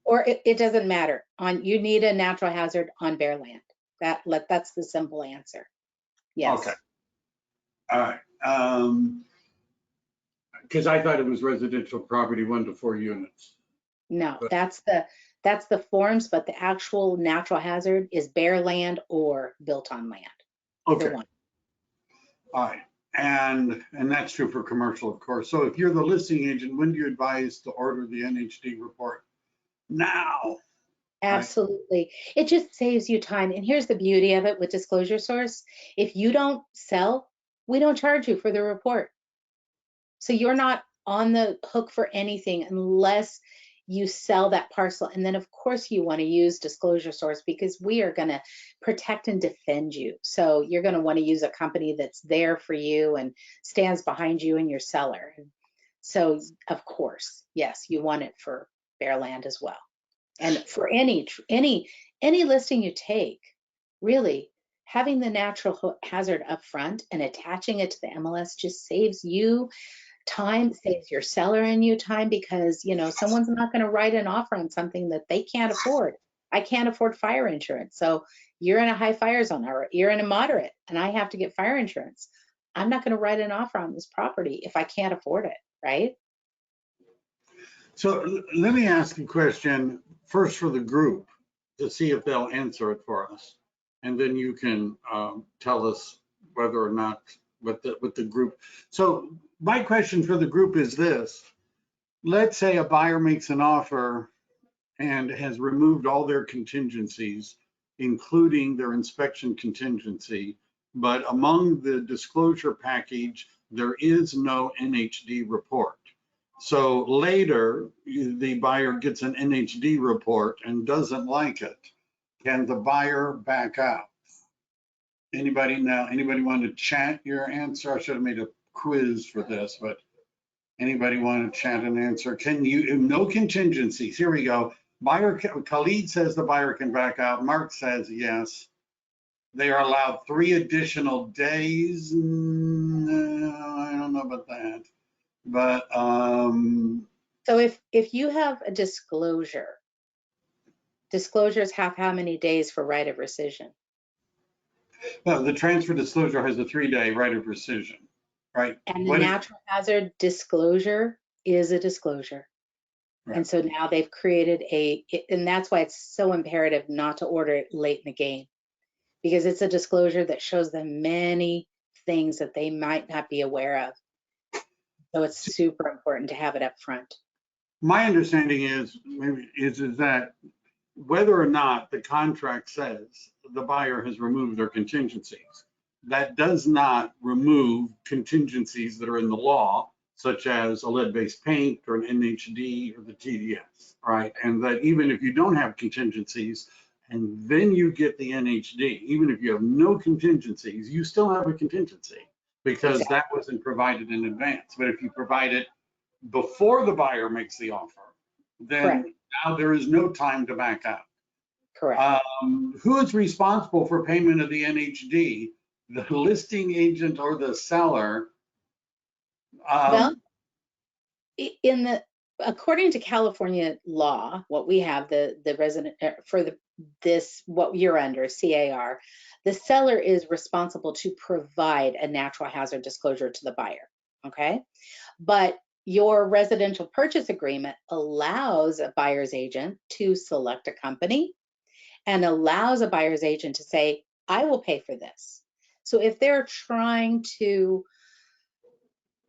or it doesn't matter. You need a natural hazard on bare land. That's the simple answer. Yes. Okay. All right. Because I thought it was residential property 1 to 4 units. No, But that's the forms, but the actual natural hazard is bare land or built on land. Either okay. one. All right. And that's true for commercial, of course. So if you're the listing agent, when do you advise to order the NHD report? Now. Absolutely. It just saves you time. And here's the beauty of it with Disclosure Source. If you don't sell, we don't charge you for the report. So you're not on the hook for anything unless you sell that parcel. And then of course you want to use Disclosure Source because we are going to protect and defend you. So you're going to want to use a company that's there for you and stands behind you and your seller. So of course, yes, you want it for bare land as well. And for any listing you take, really having the natural hazard up front and attaching it to the MLS just saves you time, saves your seller and you time, because someone's not going to write an offer on something that they can't afford. I can't afford fire insurance. So you're in a high fire zone or you're in a moderate and I have to get fire insurance. I'm not going to write an offer on this property if I can't afford it, right? So let me ask a question first for the group to see if they'll answer it for us. And then you can tell us whether or not with the group. So my question for the group is this. Let's say a buyer makes an offer and has removed all their contingencies, including their inspection contingency, but among the disclosure package, there is no NHD report. So later, the buyer gets an NHD report and doesn't like it. Can the buyer back out? Anybody want to chat your answer? I should have made a quiz for this, but anybody want to chat an answer? Can you, no contingencies, here we go. Khalid says the buyer can back out. Mark says yes. They are allowed 3 additional days. No, I don't know about that. But so if you have a disclosures have how many days for right of rescission? no, the transfer disclosure has a 3-day right of rescission, right? And the natural hazard disclosure is a disclosure. Right. And so now they've created and that's why it's so imperative not to order it late in the game, because it's a disclosure that shows them many things that they might not be aware of. So it's super important to have it up front. My understanding is that whether or not the contract says the buyer has removed their contingencies, that does not remove contingencies that are in the law, such as a lead-based paint or an NHD or the TDS, right? And that even if you don't have contingencies and then you get the NHD, even if you have no contingencies, you still have a contingency because that wasn't provided in advance. But if you provide it before the buyer makes the offer, then Correct. now there is no time to back out. Correct. Who is responsible for payment of the NHD? The listing agent or the seller? Well, according to California law, what we have, the resident for what you're under, CAR, the seller is responsible to provide a natural hazard disclosure to the buyer. Okay, but your residential purchase agreement allows a buyer's agent to select a company and allows a buyer's agent to say, I will pay for this. So if they're trying to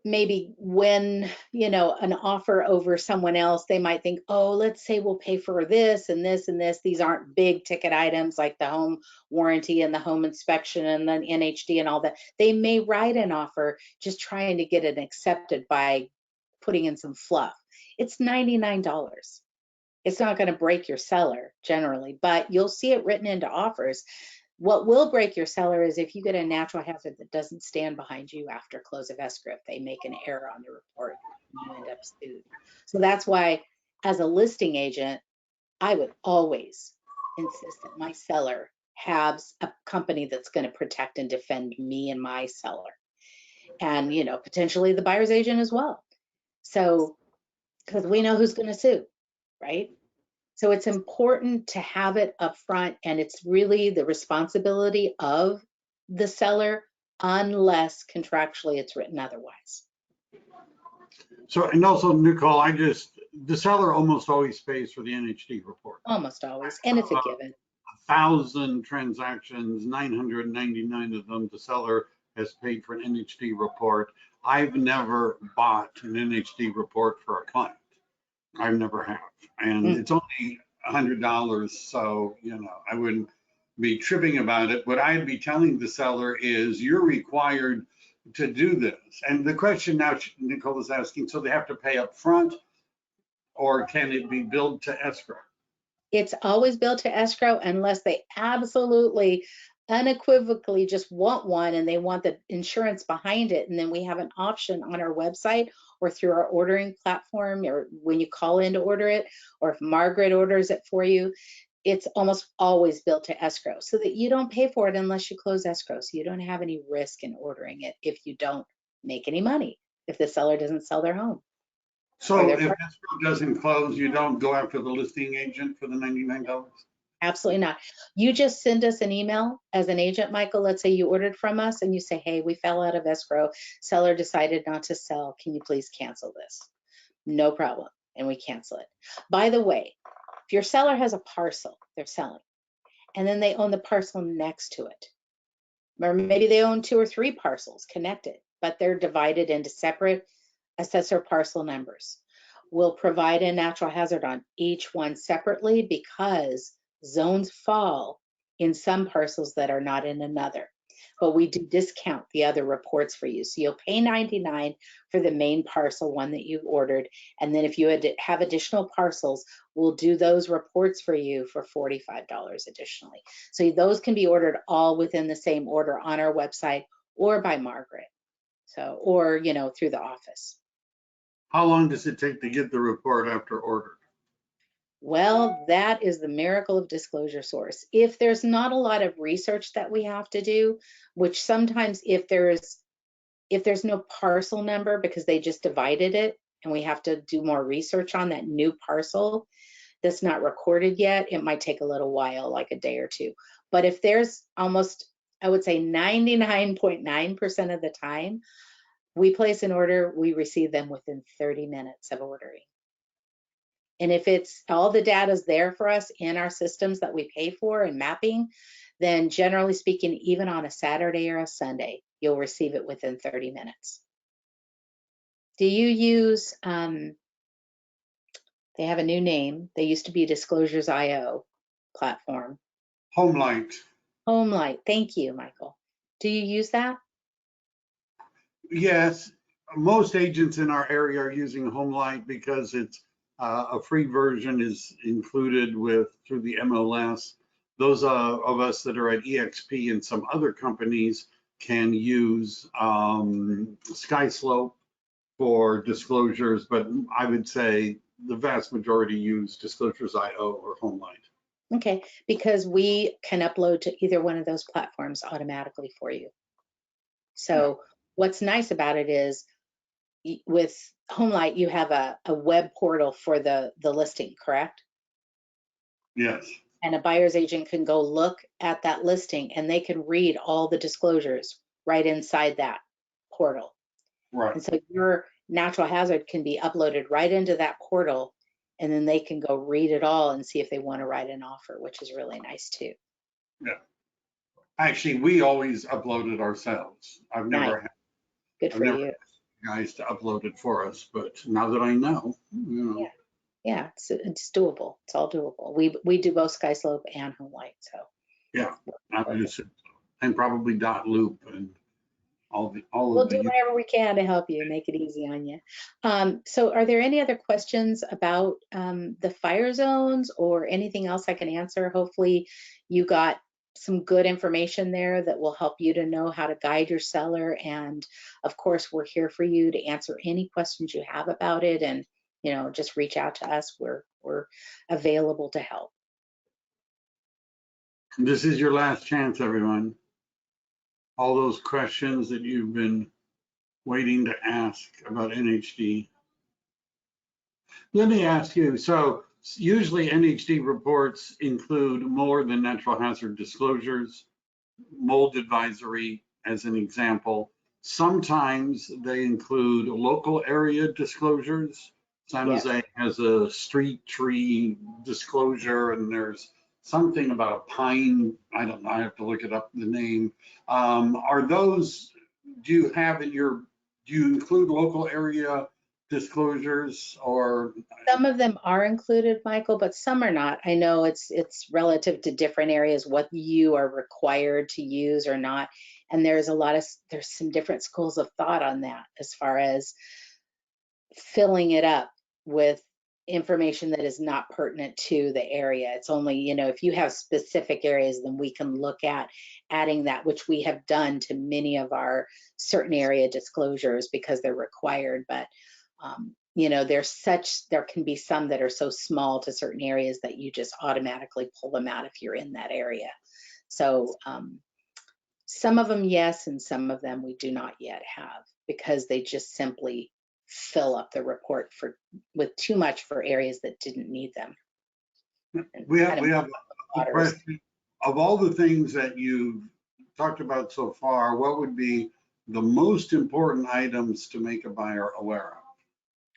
maybe win, an offer over someone else, they might think, oh, let's say we'll pay for this and this and this. These aren't big ticket items like the home warranty and the home inspection and then NHD and all that. They may write an offer just trying to get it accepted by putting in some fluff. It's $99. It's not going to break your seller generally, but you'll see it written into offers. What will break your seller is if you get a natural hazard that doesn't stand behind you after close of escrow. If they make an error on the report, you end up sued. So that's why, as a listing agent, I would always insist that my seller has a company that's going to protect and defend me and my seller, and potentially the buyer's agent as well. So, because we know who's going to sue, right? So it's important to have it up front, and it's really the responsibility of the seller unless contractually it's written otherwise. So, and also, Nicole, the seller almost always pays for the NHD report. Almost always, and it's a given. 1,000 transactions, 999 of them, the seller has paid for an NHD report. I've never bought an NHD report for a client. I never have. And it's only $100. So, I wouldn't be tripping about it. What I'd be telling the seller is you're required to do this. And the question now, Nicole is asking, so they have to pay up front or can it be billed to escrow? It's always billed to escrow unless they absolutely unequivocally just want one and they want the insurance behind it. And then we have an option on our website or through our ordering platform, or when you call in to order it, or if Margaret orders it for you, it's almost always billed to escrow so that you don't pay for it unless you close escrow. So you don't have any risk in ordering it if you don't make any money, if the seller doesn't sell their home. So if escrow doesn't close, you don't go after the listing agent for the $99? Absolutely not. You just send us an email as an agent, Michael. Let's say you ordered from us and you say, hey, we fell out of escrow. Seller decided not to sell. Can you please cancel this? No problem. And we cancel it. By the way, if your seller has a parcel they're selling, and then they own the parcel next to it, or maybe they own 2 or 3 parcels connected, but they're divided into separate assessor parcel numbers. We'll provide a natural hazard on each one separately because zones fall in some parcels that are not in another. But we do discount the other reports for you. So you'll pay $99 for the main parcel one that you ordered. And then if you have additional parcels, we'll do those reports for you for $45 additionally. So those can be ordered all within the same order on our website or by Margaret. So, or, through the office. How long does it take to get the report after ordered? Well, that is the miracle of Disclosure Source. If there's not a lot of research that we have to do, which sometimes if there's no parcel number because they just divided it and we have to do more research on that new parcel that's not recorded yet, it might take a little while, like a day or two. But if there's almost, I would say 99.9% of the time, we place an order, we receive them within 30 minutes of ordering. And if it's all the data is there for us in our systems that we pay for and mapping, then generally speaking, even on a Saturday or a Sunday, you'll receive it within 30 minutes. Do you use, they have a new name. They used to be Disclosures.io platform. HomeLight. HomeLight, thank you, Michael. Do you use that? Yes, most agents in our area are using HomeLight because it's a free version is included with through the MLS. Those of us that are at EXP and some other companies can use SkySlope for disclosures, but I would say the vast majority use Disclosures.io or HomeLight. Okay, because we can upload to either one of those platforms automatically for you. So what's nice about it is with HomeLight, you have a web portal for the listing, correct? Yes. And a buyer's agent can go look at that listing and they can read all the disclosures right inside that portal. Right. And so your natural hazard can be uploaded right into that portal, and then they can go read it all and see if they want to write an offer, which is really nice too. Yeah. Actually, we always upload it ourselves. I've never had Good for you. guys to upload it for us, but now that I know, Yeah, it's doable. It's all doable. We do both SkySlope and HomeLight, so. yeah, and probably .loop and We'll do whatever we can to help you, make it easy on you. So are there any other questions about the fire zones or anything else I can answer? Hopefully you got some good information there that will help you to know how to guide your seller. And of course, we're here for you to answer any questions you have about it. And, you know, just reach out to us. We're available to help. This is your last chance, everyone. All those questions that you've been waiting to ask about NHD. Let me ask you, so usually NHD reports include more than natural hazard disclosures, mold advisory as an example. Sometimes they include local area disclosures. San Jose has a street tree disclosure, and there's something about a pine. I don't know, I have to look it up, the name. Are those, do you have in your, do you include local area disclosures or? Some of them are included, Michael, but some are not. I know it's relative to different areas, what you are required to use or not. And there's some different schools of thought on that as far as filling it up with information that is not pertinent to the area. It's only, you know, if you have specific areas, then we can look at adding that, which we have done to many of our certain area disclosures because they're required. But you know, there can be some that are so small to certain areas that you just automatically pull them out if you're in that area. So some of them, yes, and some of them we do not yet have because they just simply fill up the report with too much for areas that didn't need them. We have a question. Of all the things that you've talked about so far, what would be the most important items to make a buyer aware of?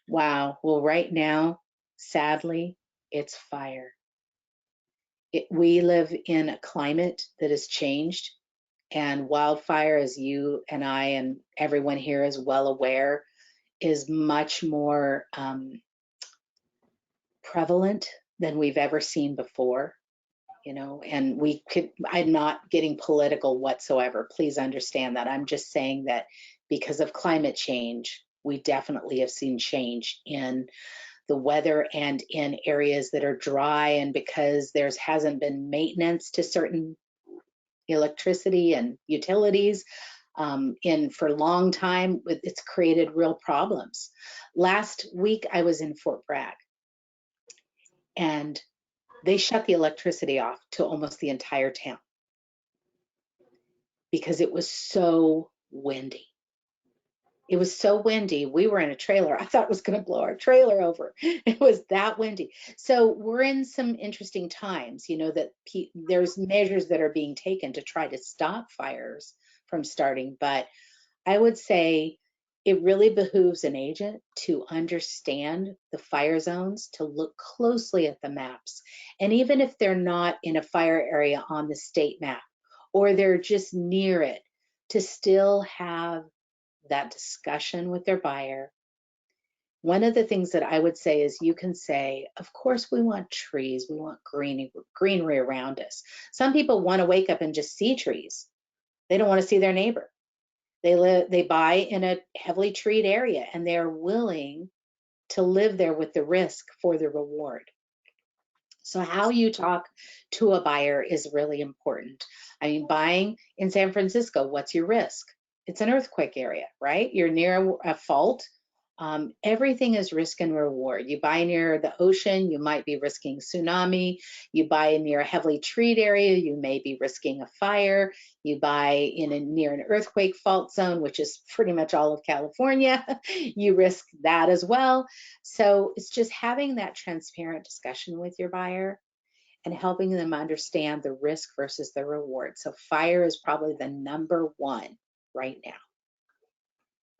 Wow. Well, right now, sadly, it's fire. We live in a climate that has changed, and wildfire, as you and I and everyone here is well aware, is much more prevalent than we've ever seen before. You know, and I'm not getting political whatsoever. Please understand that. I'm just saying that because of climate change, we definitely have seen change in the weather and in areas that are dry, and because hasn't been maintenance to certain electricity and utilities for a long time, it's created real problems. Last week, I was in Fort Bragg, and they shut the electricity off to almost the entire town because it was so windy. It was so windy. We were in a trailer. I thought it was going to blow our trailer over. It was that windy. So we're in some interesting times, you know, that there's measures that are being taken to try to stop fires from starting. But I would say it really behooves an agent to understand the fire zones, to look closely at the maps. And even if they're not in a fire area on the state map, or they're just near it, to still have that discussion with their buyer. One of the things that I would say is you can say, of course, we want trees, we want greenery around us. Some people want to wake up and just see trees. They don't want to see their neighbor. They buy in a heavily treed area and they're willing to live there with the risk for the reward. So how you talk to a buyer is really important. I mean, buying in San Francisco, what's your risk? It's an earthquake area, right? You're near a fault. Everything is risk and reward. You buy near the ocean, you might be risking tsunami. You buy near a heavily treed area, you may be risking a fire. You buy near an earthquake fault zone, which is pretty much all of California. You risk that as well. So it's just having that transparent discussion with your buyer and helping them understand the risk versus the reward. So fire is probably the number one right now.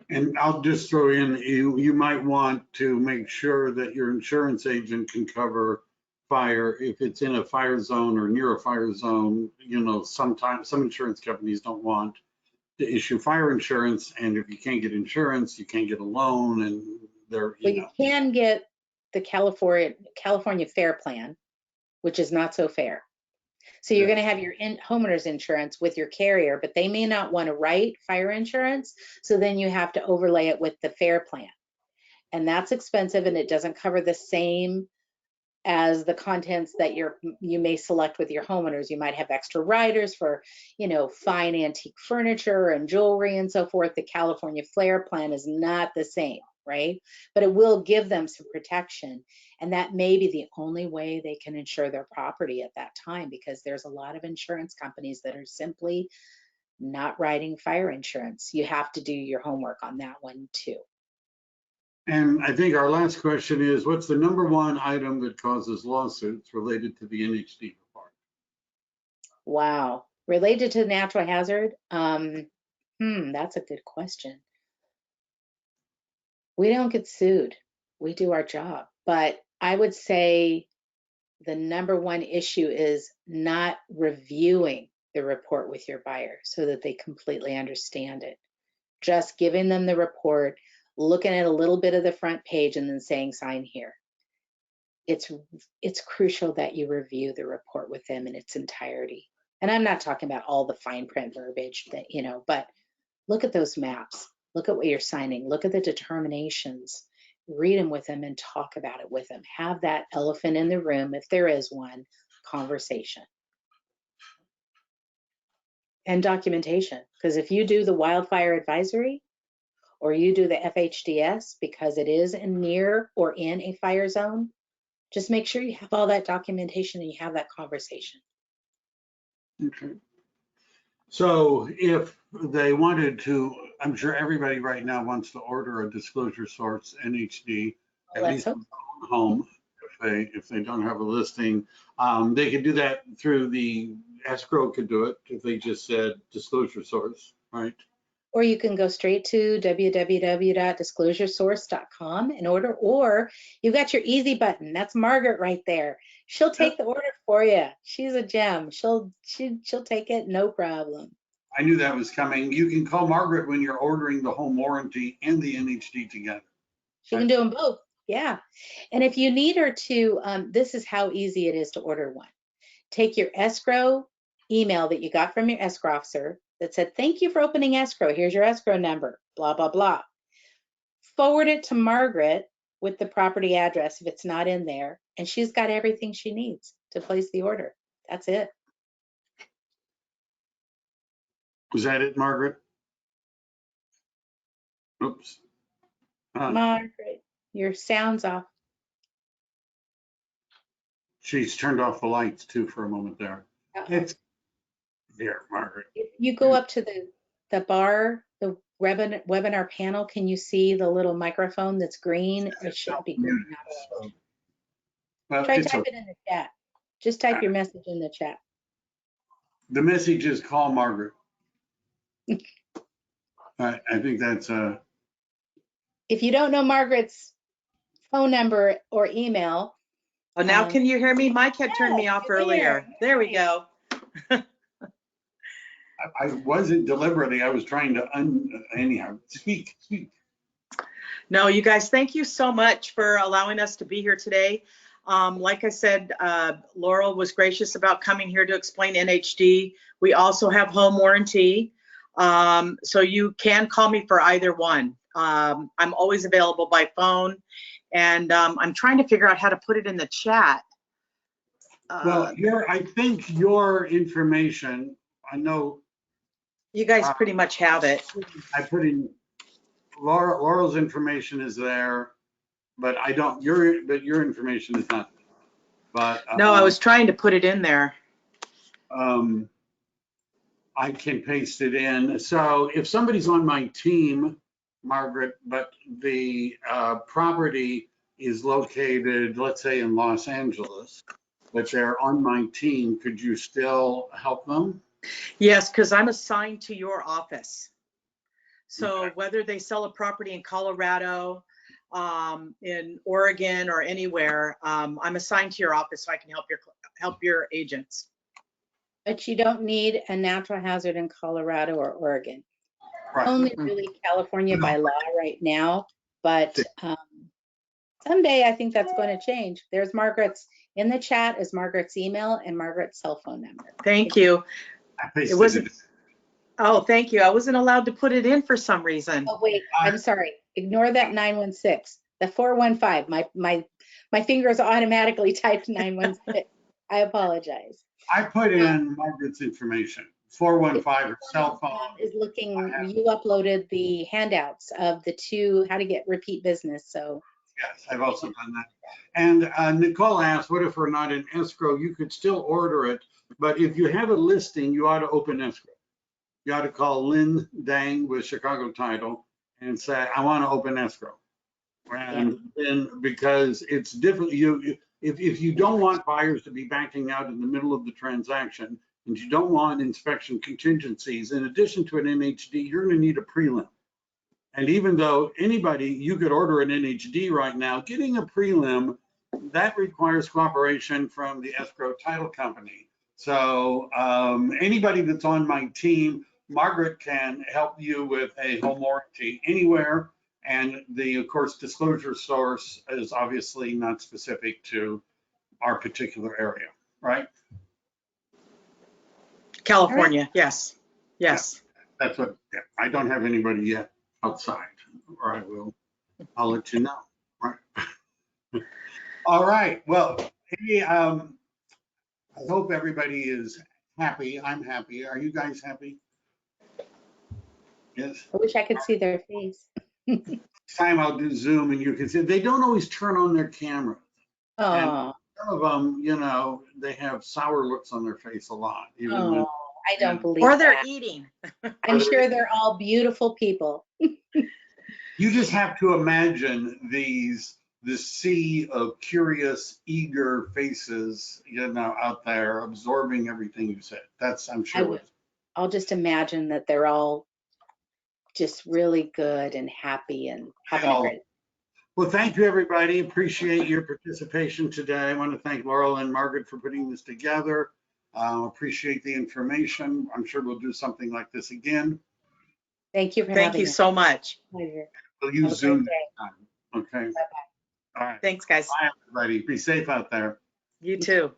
And I'll just throw in, you might want to make sure that your insurance agent can cover fire if it's in a fire zone or near a fire zone. You know, sometimes some insurance companies don't want to issue fire insurance, and if you can't get insurance, you can't get a loan, and they're, Well, you can get the California Fair Plan, which is not so fair. So you're going to have your homeowner's insurance with your carrier, but they may not want to write fire insurance. So then you have to overlay it with the fair plan. And that's expensive, and it doesn't cover the same as the contents that you may select with your homeowners. You might have extra riders for, you know, fine antique furniture and jewelry and so forth. The California Fair Plan is not the same, right? But it will give them some protection. And that may be the only way they can insure their property at that time, because there's a lot of insurance companies that are simply not writing fire insurance. You have to do your homework on that one too. And I think our last question is, what's the number one item that causes lawsuits related to the NHD report? Wow. Related to natural hazard? That's a good question. We don't get sued. We do our job. But I would say the number one issue is not reviewing the report with your buyer so that they completely understand it. Just giving them the report, looking at a little bit of the front page and then saying, sign here. It's crucial that you review the report with them in its entirety. And I'm not talking about all the fine print verbiage that, you know, but look at those maps. Look at what you're signing. Look at the determinations. Read them with them and talk about it with them. Have that elephant in the room, if there is one, conversation. And documentation. Because if you do the wildfire advisory or you do the FHDS, because it is near or in a fire zone, just make sure you have all that documentation and you have that conversation. Okay. So if they wanted to, I'm sure everybody right now wants to order a disclosure source NHD, at least home, if they don't have a listing. They could do that through the escrow, could do it if they just said disclosure source, right? Or you can go straight to www.disclosuresource.com and order, or you've got your easy button. That's Margaret right there. She'll take the order for you. She's a gem. She'll take it, no problem. I knew that was coming. You can call Margaret when you're ordering the home warranty and the NHD together. She can do them both. Yeah. And if you need her to, this is how easy it is to order one. Take your escrow email that you got from your escrow officer that said, thank you for opening escrow. Here's your escrow number, blah, blah, blah. Forward it to Margaret with the property address if it's not in there, and she's got everything she needs to place the order. That's it. Was that it, Margaret? Oops. Margaret, your sound's off. She's turned off the lights too for a moment there. It's there, Margaret. If you go up to the bar, the webinar panel, can you see the little microphone that's green? It should be green. Well, Try type it in the chat. Just type your message in the chat. The message is call Margaret. I think that's If you don't know Margaret's phone number or email. Oh, now can you hear me? Mike had turned me off earlier. There we go. I wasn't deliberately, I was trying to anyhow, speak. No, you guys, thank you so much for allowing us to be here today. Like I said, Laurel was gracious about coming here to explain NHD. We also have home warranty. So you can call me for either one. I'm always available by phone, and I'm trying to figure out how to put it in the chat. Well, I think your information, I know. You guys pretty much have it. I put in Laurel's information is there, but I don't, but your information is not. But No, I was trying to put it in there. I can paste it in. So if somebody's on my team, Margaret, but the property is located, let's say in Los Angeles, but they're on my team, could you still help them? Yes, because I'm assigned to your office. So Okay. whether they sell a property in Colorado, in Oregon, or anywhere, I'm assigned to your office so I can help your agents. But you don't need a natural hazard in Colorado or Oregon. Right. Only really California by law right now, but someday I think that's going to change. There's Margaret's, in the chat is Margaret's email and Margaret's cell phone number. Thank you. I pasted It wasn't. it. Oh, thank you. I wasn't allowed to put it in for some reason. Oh, wait, I'm sorry. Ignore that 916. The 415. My fingers automatically typed 916. I apologize. I put in Margaret's information, 415 her cell phone. Is looking, you uploaded the handouts of the two, how to get repeat business. So Yes, I've also done that. And Nicole asked, what if we're not in escrow? You could still order it, but if you have a listing, you ought to open escrow. You ought to call Lynn Dang with Chicago Title and say, I want to open escrow. And then, because it's different, if you don't want buyers to be backing out in the middle of the transaction, and you don't want inspection contingencies, in addition to an NHD, you're going to need a prelim. And even though you could order an NHD right now, getting a prelim, that requires cooperation from the escrow title company. So anybody that's on my team, Margaret can help you with a home warranty anywhere. And of course, disclosure source is obviously not specific to our particular area, right? California, yes. Yes. Yeah, that's what, I don't have anybody yet outside, or I'll let you know, right? All right, well, hey, I hope everybody is happy. I'm happy. Are you guys happy? Yes. I wish I could see their face. Next time I'll do Zoom and you can see, they don't always turn on their camera. Oh, Some of them, they have sour looks on their face a lot. Even when, I don't believe Or they're that. eating. I'm sure they're all beautiful people. you just have to imagine this sea of curious, eager faces, out there absorbing everything you said. That's, I'm sure. I'll just imagine that they're all just really good and happy and having a great. Well, thank you, everybody. Appreciate your participation today. I want to thank Laurel and Margaret for putting this together. Appreciate the information. I'm sure we'll do something like this again. Thank you for having us. Thank you so much. Pleasure. We'll use Zoom next time. Okay. Bye-bye. All right. Thanks, guys. Bye, everybody. Be safe out there. You too.